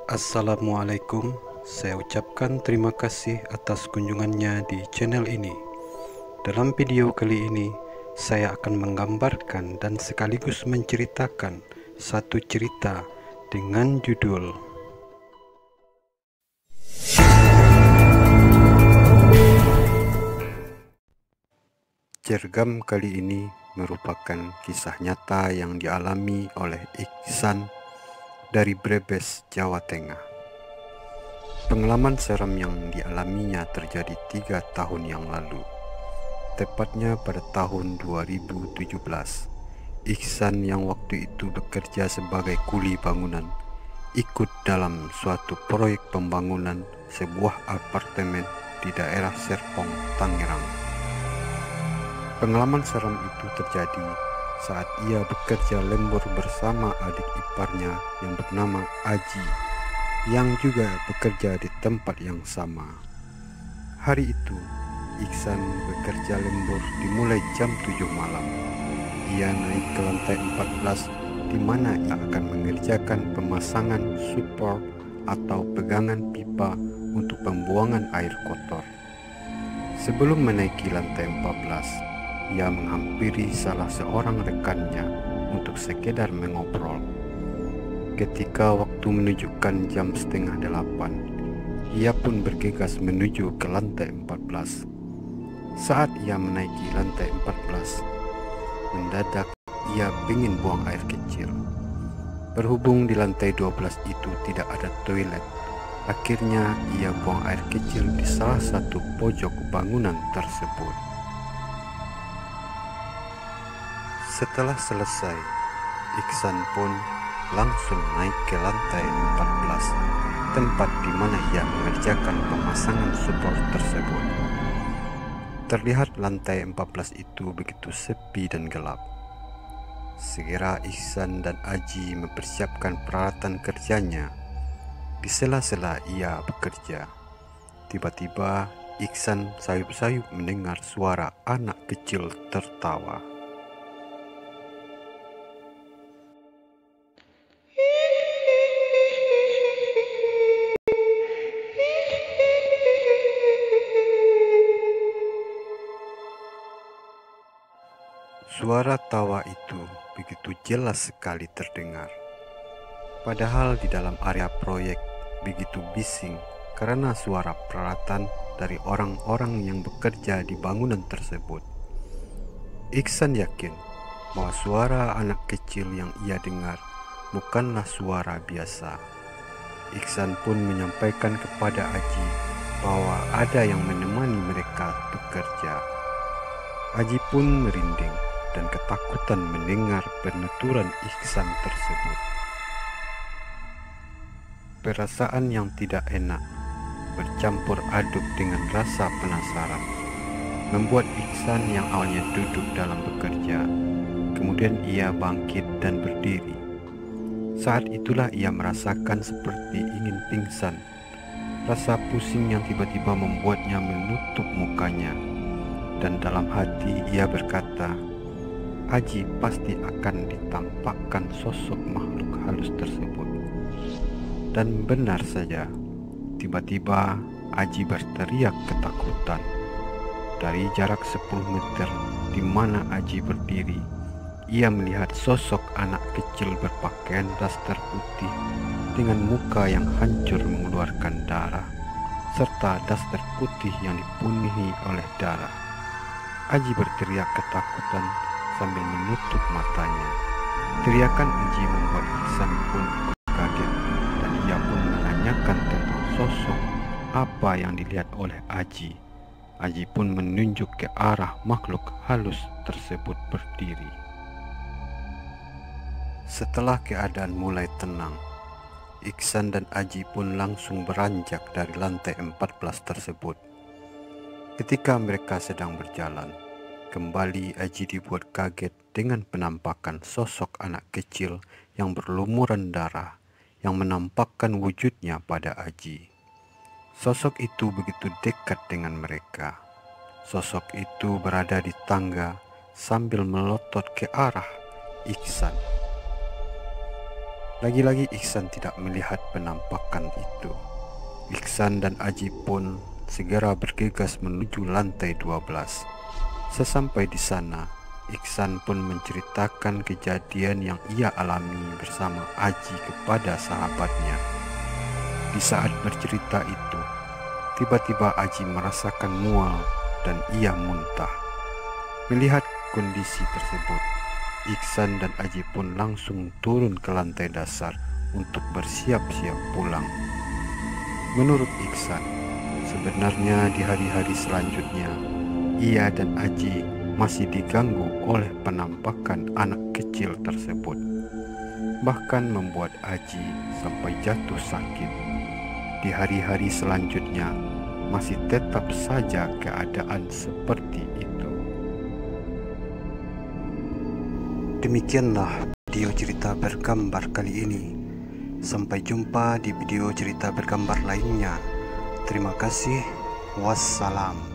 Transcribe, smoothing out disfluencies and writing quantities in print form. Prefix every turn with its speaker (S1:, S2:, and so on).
S1: Assalamualaikum, saya ucapkan terima kasih atas kunjungannya di channel ini. Dalam video kali ini, saya akan menggambarkan dan sekaligus menceritakan satu cerita dengan judul Cergam. Kali ini merupakan kisah nyata yang dialami oleh Iksan dari Brebes, Jawa Tengah. Pengalaman seram yang dialaminya terjadi 3 tahun yang lalu, tepatnya pada tahun 2017. Iksan yang waktu itu bekerja sebagai kuli bangunan ikut dalam suatu proyek pembangunan sebuah apartemen di daerah Serpong, Tangerang. Pengalaman seram itu terjadi saat ia bekerja lembur bersama adik iparnya yang bernama Aji, yang juga bekerja di tempat yang sama. Hari itu, Iksan bekerja lembur dimulai jam 7 malam. Ia naik ke lantai 14 di mana ia akan mengerjakan pemasangan support atau pegangan pipa untuk pembuangan air kotor. Sebelum menaiki lantai 14, ia menghampiri salah seorang rekannya untuk sekedar mengobrol. Ketika waktu menunjukkan jam 7:30, ia pun bergegas menuju ke lantai 14. Saat ia menaiki lantai 14, mendadak ia ingin buang air kecil. Berhubung di lantai 12 itu tidak ada toilet, akhirnya ia buang air kecil di salah satu pojok bangunan tersebut. Setelah selesai, Iksan pun langsung naik ke lantai 14, tempat di mana ia mengerjakan pemasangan support tersebut. Terlihat lantai 14 itu begitu sepi dan gelap. Segera Iksan dan Aji mempersiapkan peralatan kerjanya. Di sela-sela ia bekerja, tiba-tiba Iksan sayup-sayup mendengar suara anak kecil tertawa. Suara tawa itu begitu jelas sekali terdengar. Padahal di dalam area proyek begitu bising karena suara peralatan dari orang-orang yang bekerja di bangunan tersebut. Iksan yakin bahwa suara anak kecil yang ia dengar bukanlah suara biasa. Iksan pun menyampaikan kepada Aji bahwa ada yang menemani mereka bekerja. Aji pun merinding dan ketakutan mendengar penuturan Iksan tersebut. Perasaan yang tidak enak bercampur aduk dengan rasa penasaran membuat Iksan yang awalnya duduk dalam bekerja, kemudian ia bangkit dan berdiri. Saat itulah ia merasakan seperti ingin pingsan. Rasa pusing yang tiba-tiba membuatnya menutup mukanya, dan dalam hati ia berkata, Aji pasti akan ditampakkan sosok makhluk halus tersebut. Dan benar saja, tiba-tiba Aji berteriak ketakutan. Dari jarak 10 meter di mana Aji berdiri, ia melihat sosok anak kecil berpakaian daster putih dengan muka yang hancur mengeluarkan darah, serta daster putih yang dipenuhi oleh darah. Aji berteriak ketakutan sambil menutup matanya. Teriakan Aji membuat Iksan pun kaget, dan ia pun menanyakan tentang sosok apa yang dilihat oleh Aji. Aji pun menunjuk ke arah makhluk halus tersebut berdiri. Setelah keadaan mulai tenang, Iksan dan Aji pun langsung beranjak dari lantai 14 tersebut. Ketika mereka sedang berjalan, kembali Aji dibuat kaget dengan penampakan sosok anak kecil yang berlumuran darah yang menampakkan wujudnya pada Aji. Sosok itu begitu dekat dengan mereka. Sosok itu berada di tangga sambil melotot ke arah Iksan. Lagi-lagi Iksan tidak melihat penampakan itu. Iksan dan Aji pun segera bergegas menuju lantai 12. Sesampai di sana, Iksan pun menceritakan kejadian yang ia alami bersama Aji kepada sahabatnya. Di saat bercerita itu, tiba-tiba Aji merasakan mual dan ia muntah. Melihat kondisi tersebut, Iksan dan Aji pun langsung turun ke lantai dasar untuk bersiap-siap pulang. Menurut Iksan, sebenarnya di hari-hari selanjutnya, ia dan Aji masih diganggu oleh penampakan anak kecil tersebut. Bahkan membuat Aji sampai jatuh sakit. Di hari-hari selanjutnya, masih tetap saja keadaan seperti itu. Demikianlah video cerita bergambar kali ini. Sampai jumpa di video cerita bergambar lainnya. Terima kasih. Wassalam.